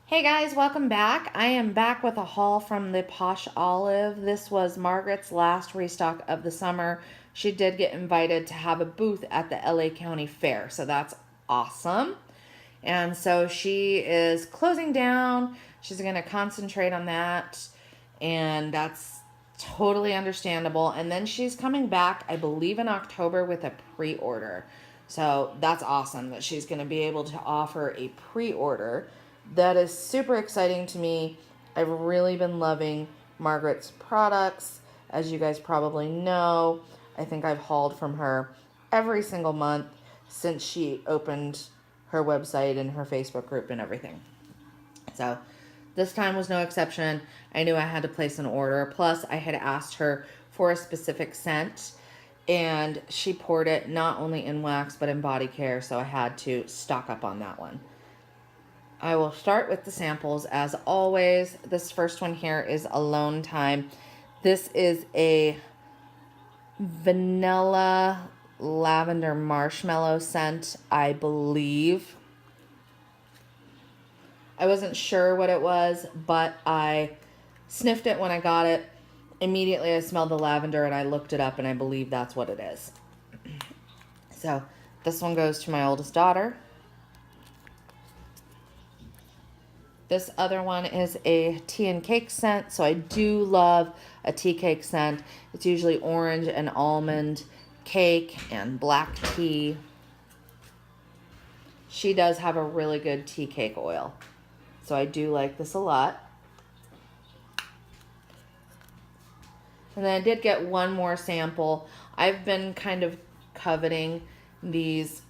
Hey guys, welcome back. I am back with a haul from the Posh Olive. This was Margaret's last restock of the summer. She did get invited to have a booth at the LA County Fair, so that's awesome. And so she is closing down. She's going to concentrate on that, and that's totally understandable. And then she's coming back, I believe, in October with a pre-order. So that's awesome that she's going to be able to offer a pre-order. That is super exciting to me. I've really been loving Margaret's products. As you guys probably know, I think I've hauled from her every single month since she opened her website and her Facebook group and everything. So this time was no exception. I knew I had to place an order. Plus, I had asked her for a specific scent, and she poured it not only in wax but in body care, so I had to stock up on that one. I will start with the samples as always. This first one here is Alone Time. This is a vanilla lavender marshmallow scent, I believe. I wasn't sure what it was, but I sniffed it when I got it. Immediately I smelled the lavender and I looked it up and I believe that's what it is. So this one goes to my oldest daughter. This other one is a tea and cake scent, so I do love a tea cake scent. It's usually orange and almond cake and black tea. She does have a really good tea cake oil, so I do like this a lot. And then I did get one more sample. I've been kind of coveting these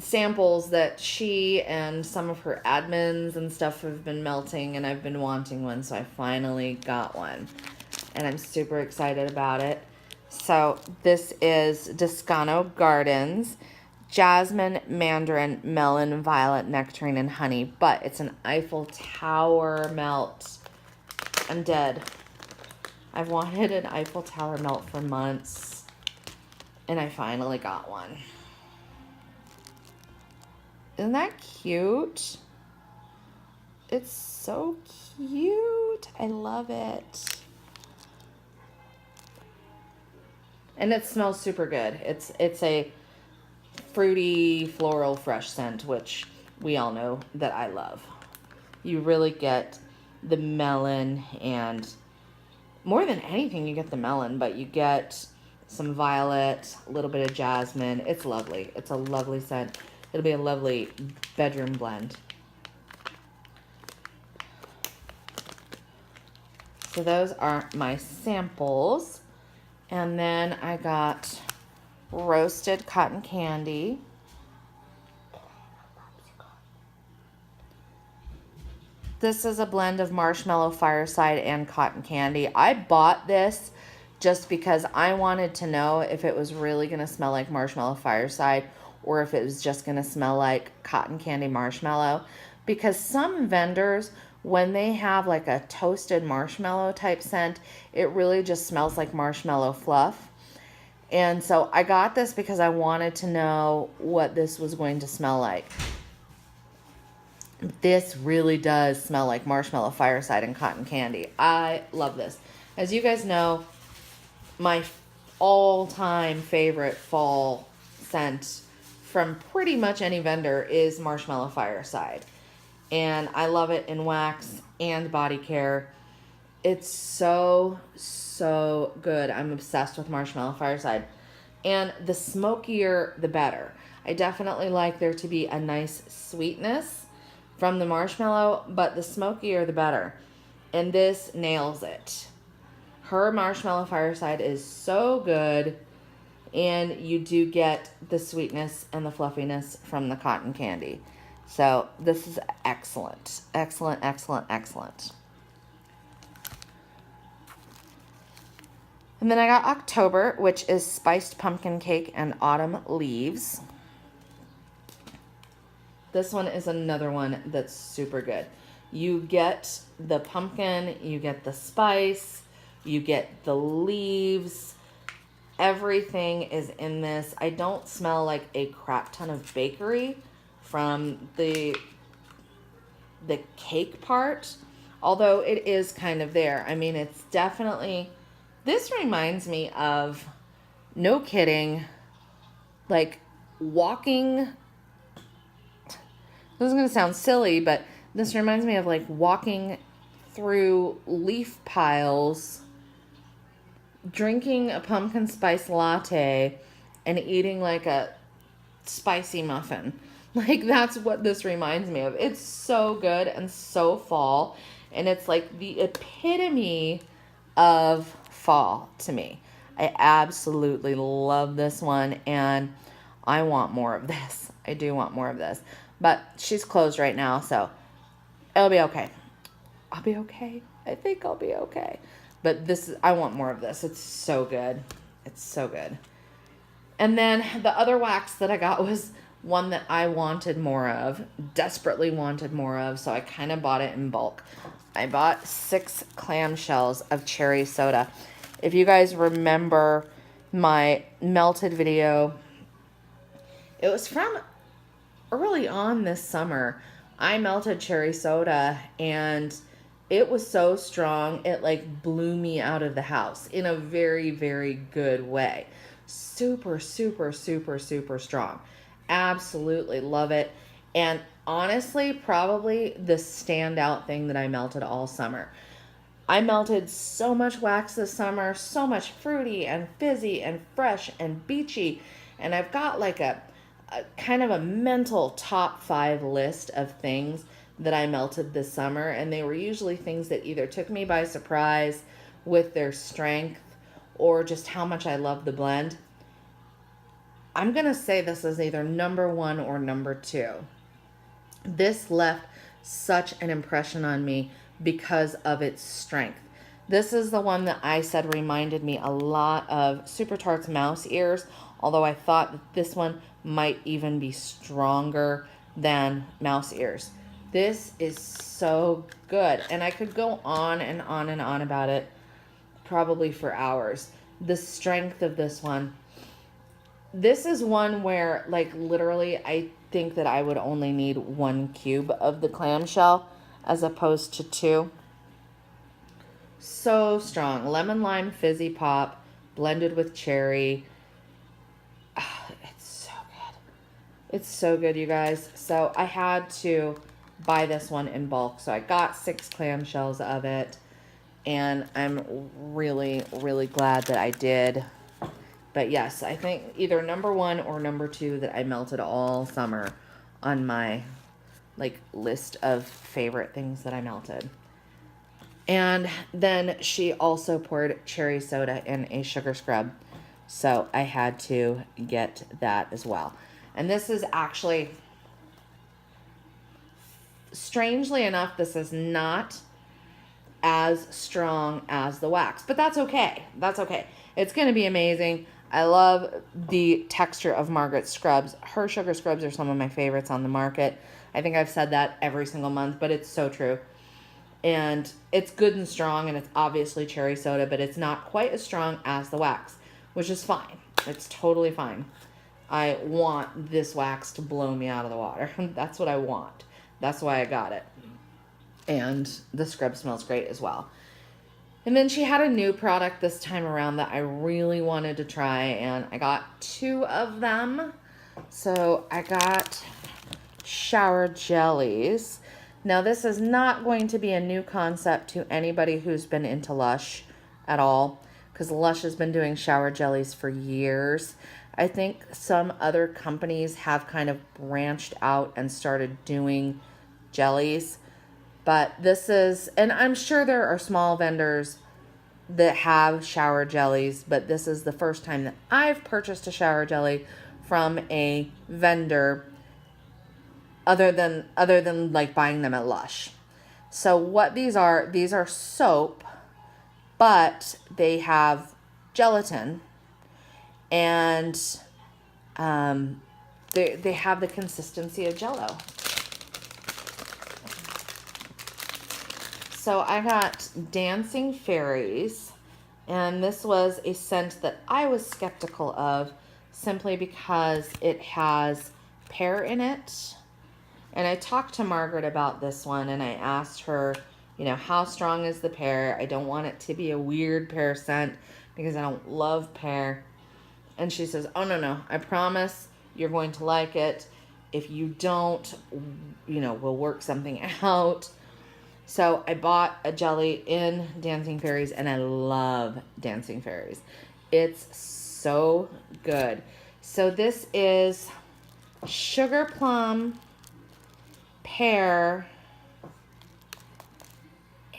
samples that she and some of her admins and stuff have been melting, and I've been wanting one, so I finally got one. And I'm super excited about it. So this is Skano Gardens, jasmine, mandarin, melon, violet, nectarine, and honey, but it's an Eiffel Tower melt. I'm dead. I've wanted an Eiffel Tower melt for months, and I finally got one. Isn't that cute? It's so cute. I love it. And it smells super good. It's a fruity, floral, fresh scent, which we all know that I love. You really get the melon, and more than anything, you get the melon, but you get some violet, a little bit of jasmine. It's lovely. It's a lovely scent. It'll be a lovely bedroom blend. So those are my samples. And then I got roasted cotton candy. This is a blend of marshmallow, fireside, and cotton candy. I bought this just because I wanted to know if it was really going to smell like marshmallow fireside or if it was just going to smell like cotton candy marshmallow. Because some vendors, when they have like a toasted marshmallow type scent, it really just smells like marshmallow fluff. And so I got this because I wanted to know what this was going to smell like. This really does smell like marshmallow fireside and cotton candy. I love this. As you guys know, my all-time favorite fall scent from pretty much any vendor is marshmallow fireside. And I love it in wax and body care. It's so, so good. I'm obsessed with marshmallow fireside. And the smokier, the better. I definitely like there to be a nice sweetness from the marshmallow, but the smokier, the better. And this nails it. Her marshmallow fireside is so good, and you do get the sweetness and the fluffiness from the cotton candy. So this is excellent. Excellent, excellent, excellent. And then I got October, which is spiced pumpkin cake and autumn leaves. This one is another one that's super good. You get the pumpkin, you get the spice, you get the leaves, Everything is in this. I don't smell like a crap ton of bakery from the cake part, although it is kind of there. I mean, it's definitely, this reminds me of, no kidding, like walking, this is going to sound silly, but this reminds me of like walking through leaf piles, drinking a pumpkin spice latte, and eating like a spicy muffin. Like, that's what this reminds me of. It's so good and so fall, and it's like the epitome of fall to me. I absolutely love this one, and I want more of this. I do want more of this. But she's closed right now, so it'll be okay. I'll be okay. I think I'll be okay. But I want more of this. It's so good. It's so good. And then the other wax that I got was one that I wanted more of, desperately wanted more of, so I kind of bought it in bulk. I bought 6 clamshells of cherry soda. If you guys remember my melted video, it was from early on this summer. I melted cherry soda, and it was so strong, it like blew me out of the house in a very, very good way. Super, super, super, super strong. Absolutely love it. And honestly, probably the standout thing that I melted all summer. I melted so much wax this summer, so much fruity and fizzy and fresh and beachy. And I've got like a kind of a mental top 5 list of things that I melted this summer. And they were usually things that either took me by surprise with their strength or just how much I love the blend. I'm going to say this is either number 1 or number 2. This left such an impression on me because of its strength. This is the one that I said reminded me a lot of Super Tarts Mouse Ears, although I thought that this one might even be stronger than Mouse Ears. This is so good, and I could go on and on and on about it probably for hours. The strength of this one. This is one where, like, literally, I think that I would only need 1 cube of the clamshell as opposed to 2. So strong. Lemon lime fizzy pop blended with cherry. It's so good. It's so good, you guys. So I had to buy this one in bulk. So I got 6 clamshells of it, and I'm really, really glad that I did. But yes, I think either number 1 or number 2 that I melted all summer on my like list of favorite things that I melted. And then she also poured cherry soda in a sugar scrub, so I had to get that as well. And this is actually, strangely enough, this is not as strong as the wax, but that's okay. That's okay. It's going to be amazing. I love the texture of Margaret's scrubs. Her sugar scrubs are some of my favorites on the market. I think I've said that every single month, but it's so true. And it's good and strong, and it's obviously cherry soda, but it's not quite as strong as the wax, which is fine. It's totally fine. I want this wax to blow me out of the water. That's what I want. That's why I got it. And the scrub smells great as well. And then she had a new product this time around that I really wanted to try, and I got 2 of them. So I got shower jellies. Now, this is not going to be a new concept to anybody who's been into Lush at all, because Lush has been doing shower jellies for years. I think some other companies have kind of branched out and started doing jellies, but this is, and I'm sure there are small vendors that have shower jellies, but this is the first time that I've purchased a shower jelly from a vendor other than like buying them at Lush. So what these are soap, but they have gelatin, and they have the consistency of Jell-O. So I got Dancing Fairies, And this was a scent that I was skeptical of simply because it has pear in it. And I talked to Margaret about this one and I asked her, you know, how strong is the pear? I don't want it to be a weird pear scent because I don't love pear. And she says, oh, no, I promise you're going to like it. If you don't, you know, we'll work something out. So I bought a jelly in Dancing Fairies, and I love Dancing Fairies. It's so good. So this is sugar plum, pear,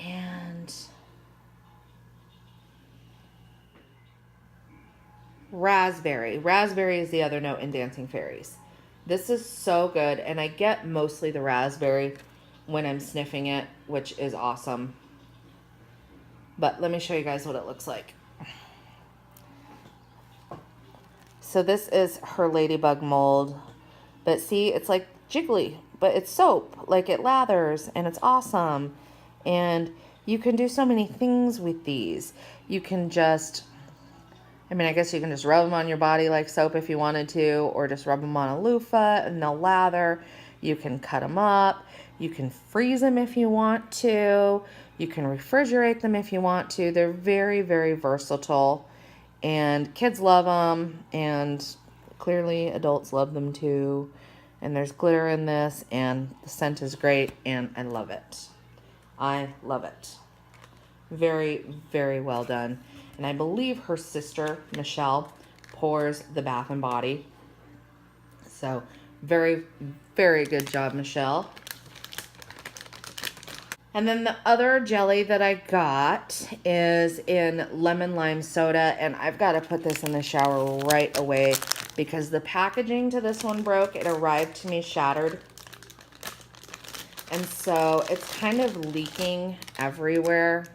and raspberry. Raspberry is the other note in Dancing Fairies. This is so good, and I get mostly the raspberry when I'm sniffing it, which is awesome. But let me show you guys what it looks like. So this is her ladybug mold. But see, it's like jiggly, but it's soap. Like it lathers, and it's awesome. And you can do so many things with these. You can just, I mean, I guess you can just rub them on your body like soap if you wanted to, or just rub them on a loofah and they'll lather. You can cut them up. You can freeze them if you want to. You can refrigerate them if you want to. They're very, very versatile. And kids love them. And clearly adults love them too. And there's glitter in this. And the scent is great. And I love it. I love it. Very, very well done. And I believe her sister, Michelle, pours the Bath and Body. So very, very good job, Michelle. And then the other jelly that I got is in lemon lime soda. And I've got to put this in the shower right away because the packaging to this one broke. It arrived to me shattered. And so it's kind of leaking everywhere.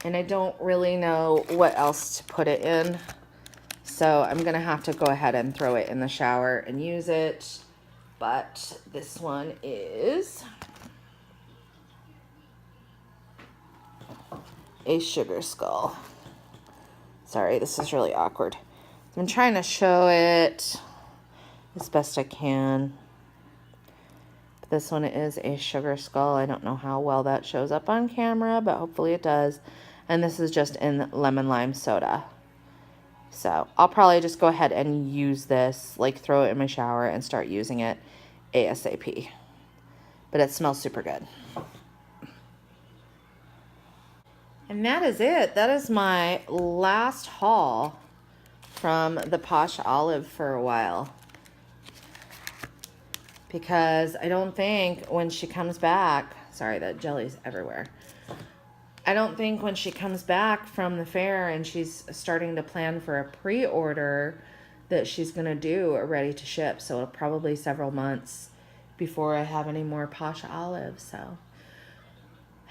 And I don't really know what else to put it in. So I'm going to have to go ahead and throw it in the shower and use it. But this one is a sugar skull. Sorry, this is really awkward. I'm trying to show it as best I can. But this one is a sugar skull. I don't know how well that shows up on camera, but hopefully it does. And this is just in lemon lime soda. So I'll probably just go ahead and use this, like throw it in my shower and start using it ASAP. But it smells super good. And that is it. That is my last haul from the Posh Olive for a while. Because I don't think when she comes back, sorry, that jelly's everywhere. I don't think when she comes back from the fair and she's starting to plan for a pre-order that she's going to do a ready to ship. So it'll probably several months before I have any more Posh Olives. So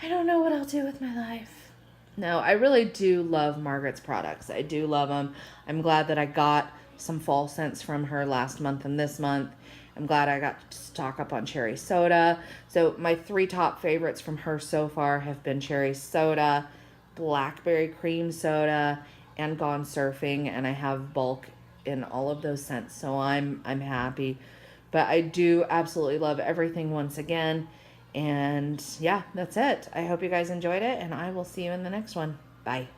I don't know what I'll do with my life. No, I really do love Margaret's products. I do love them. I'm glad that I got some fall scents from her last month and this month. I'm glad I got to stock up on cherry soda. So my 3 top favorites from her so far have been cherry soda, blackberry cream soda, and Gone Surfing. And I have bulk in all of those scents, so I'm happy. But I do absolutely love everything once again. And yeah, that's it. I hope you guys enjoyed it, and I will see you in the next one. Bye.